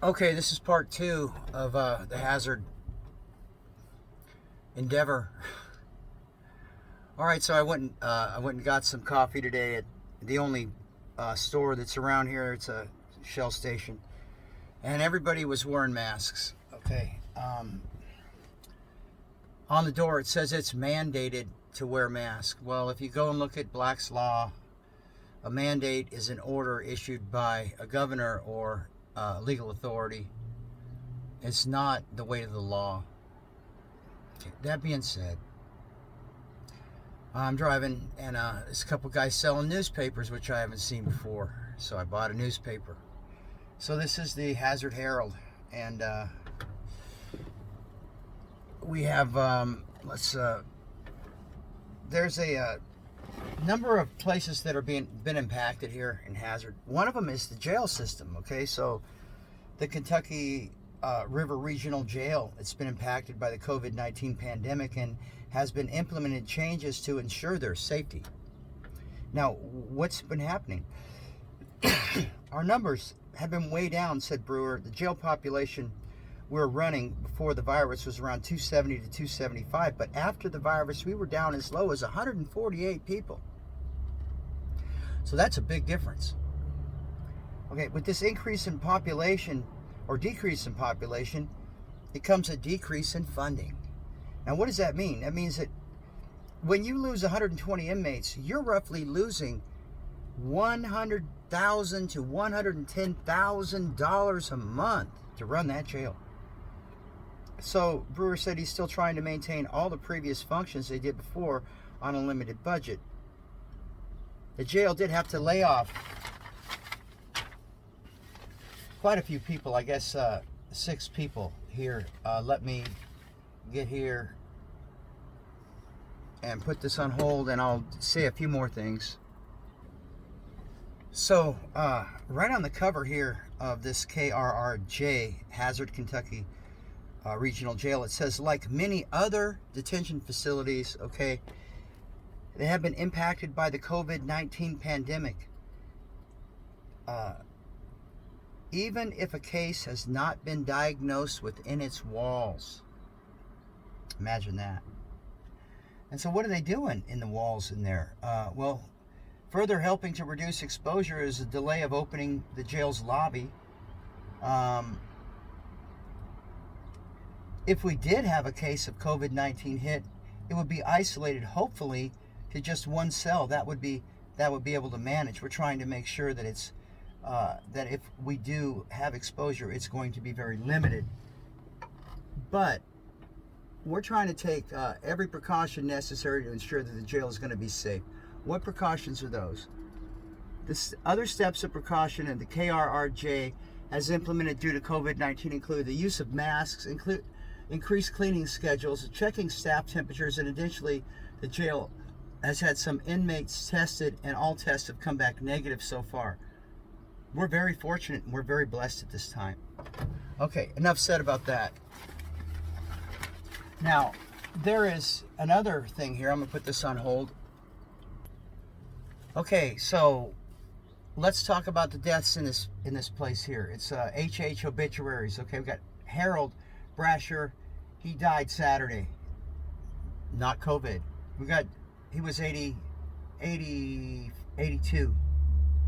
Okay, this is part two of the Hazard endeavor. All right, so I went and got some coffee today at the only store that's around here. It's a Shell station, and everybody was wearing masks. Okay, on the door it says it's mandated to wear masks. Well, if you go and look at Black's Law, a mandate is an order issued by a governor or legal authority. It's not the way of the law. Okay, that being said, I'm driving and there's a couple guys selling newspapers, which I haven't seen before. So I bought a newspaper. So this is the Hazard Herald, and we have there's a number of places that are been impacted here in Hazard. One of them is the jail system. Okay, so the Kentucky River Regional Jail, it's been impacted by the COVID-19 pandemic and has been implemented changes to ensure their safety. Now, what's been happening? Our numbers have been way down, said Brewer. The jail population we're running before the virus was around 270 to 275, but after the virus, we were down as low as 148 people. So that's a big difference. Okay, with this increase in population or decrease in population, it comes a decrease in funding. Now, what does that mean? That means that when you lose 120 inmates, you're roughly losing $100,000 to $110,000 a month to run that jail. So Brewer said he's still trying to maintain all the previous functions they did before on a limited budget. The jail did have to lay off quite a few people, I guess 6 people here. Let me get here and put this on hold, and I'll say a few more things. So right on the cover here of this KRRJ, Hazard, Kentucky Regional Jail, it says, like many other detention facilities, okay, they have been impacted by the COVID-19 pandemic. Even if a case has not been diagnosed within its walls. Imagine that. And so what are they doing in the walls in there? Well, further helping to reduce exposure is a delay of opening the jail's lobby. If we did have a case of COVID-19 hit, it would be isolated, hopefully, to just one cell. That would be able to manage. We're trying to make sure that it's that if we do have exposure, it's going to be very limited. But we're trying to take every precaution necessary to ensure that the jail is going to be safe. What precautions are those? The other steps of precaution in the KRRJ has implemented due to COVID-19 include the use of masks, increased cleaning schedules, checking staff temperatures, and additionally, the jail has had some inmates tested, and all tests have come back negative so far. We're very fortunate and we're very blessed at this time. Okay, enough said about that. Now, there is another thing here. I'm going to put this on hold. Okay, so let's talk about the deaths in this place here. It's HH obituaries. Okay, we've got Harold Brasher. He died Saturday. Not COVID. He was 82,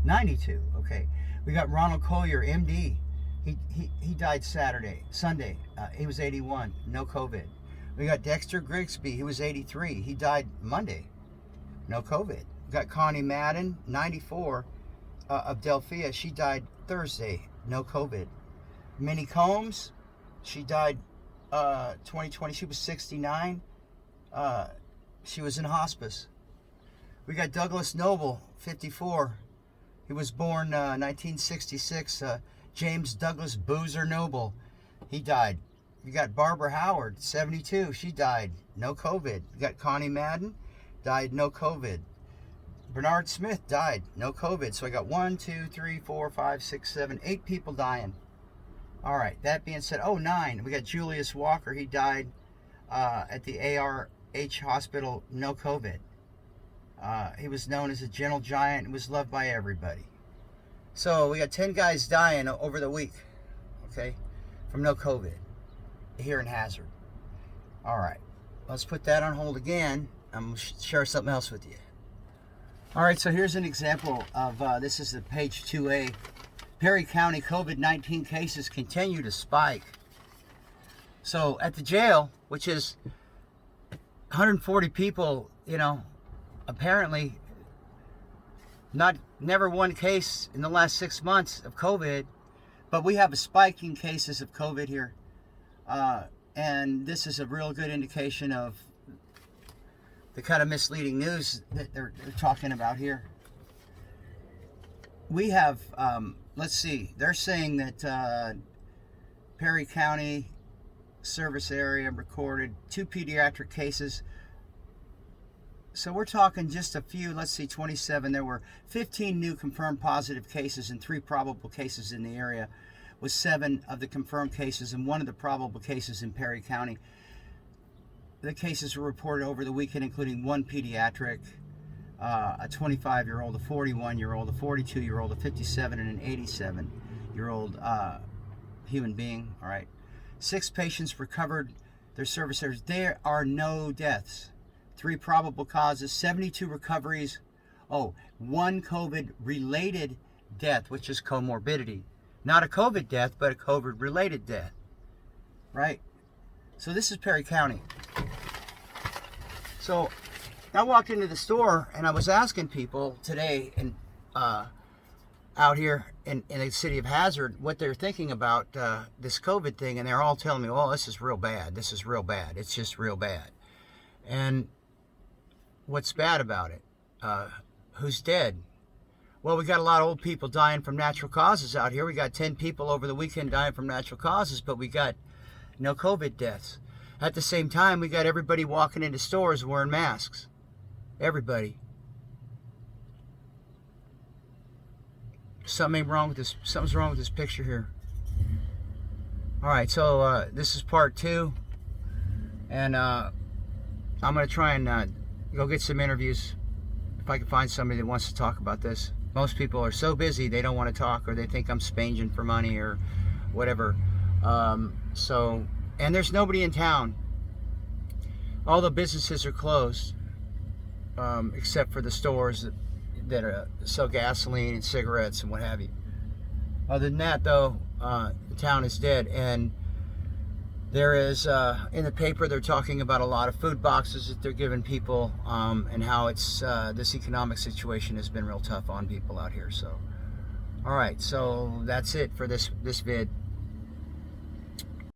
92. Okay. We got Ronald Collier, MD. He died Sunday. He was 81, no COVID. We got Dexter Grigsby. He was 83. He died Monday, no COVID. We got Connie Madden, 94, of Delphia. She died Thursday, no COVID. Minnie Combs, she died 2020. She was 69. She was in hospice. We got Douglas Noble, 54. He was born 1966. James Douglas Boozer Noble. He died. You got Barbara Howard, 72. She died. No COVID. You got Connie Madden. Died. No COVID. Bernard Smith died. No COVID. So I got 1, 2, 3, 4, 5, 6, 7, 8 people dying. All right. That being said, 9. We got Julius Walker. He died at the ARH hospital. No COVID. He was known as a gentle giant and was loved by everybody. So we got 10 guys dying over the week. okay, from no COVID here in Hazard. All right, let's put that on hold again. I'm going to share something else with you. All right, so here's an example of, this is the page 2A. Perry County COVID-19 cases continue to spike. So at the jail, which is 140 people, you know, apparently never one case in the last 6 months of COVID, but we have a spike in cases of COVID here. And this is a real good indication of the kind of misleading news that they're talking about here. We have, let's see, they're saying that Perry County service area recorded 2 pediatric cases. So we're talking just a few, let's see, 27. There were 15 new confirmed positive cases and 3 probable cases in the area, with 7 of the confirmed cases and 1 of the probable cases in Perry County. The cases were reported over the weekend, including 1 pediatric, a 25-year-old, a 41-year-old, a 42-year-old, a 57, and an 87-year-old human being. All right. 6 patients recovered their service areas. There are no deaths. 3 probable causes, 72 recoveries. Oh, 1 COVID-related death, which is comorbidity. Not a COVID death, but a COVID-related death. Right? So this is Perry County. So I walked into the store and I was asking people today and out here in the city of Hazard what they're thinking about this COVID thing, and they're all telling me, oh, this is real bad. This is real bad. It's just real bad. And what's bad about it? Who's dead? Well, we got a lot of old people dying from natural causes out here. We got 10 people over the weekend dying from natural causes, but we got no COVID deaths. At the same time, we got everybody walking into stores wearing masks. Everybody. Something's wrong with this picture here. All right, so this is part 2, and I'm gonna try and go get some interviews if I can find somebody that wants to talk about this. Most people are so busy they don't want to talk, or they think I'm spanging for money or whatever. And there's nobody in town. All the businesses are closed, except for the stores that sell gasoline and cigarettes and what have you. Other than that, though, the town is dead. And there is, in the paper, they're talking about a lot of food boxes that they're giving people, and how it's this economic situation has been real tough on people out here. So, all right, so that's it for this vid.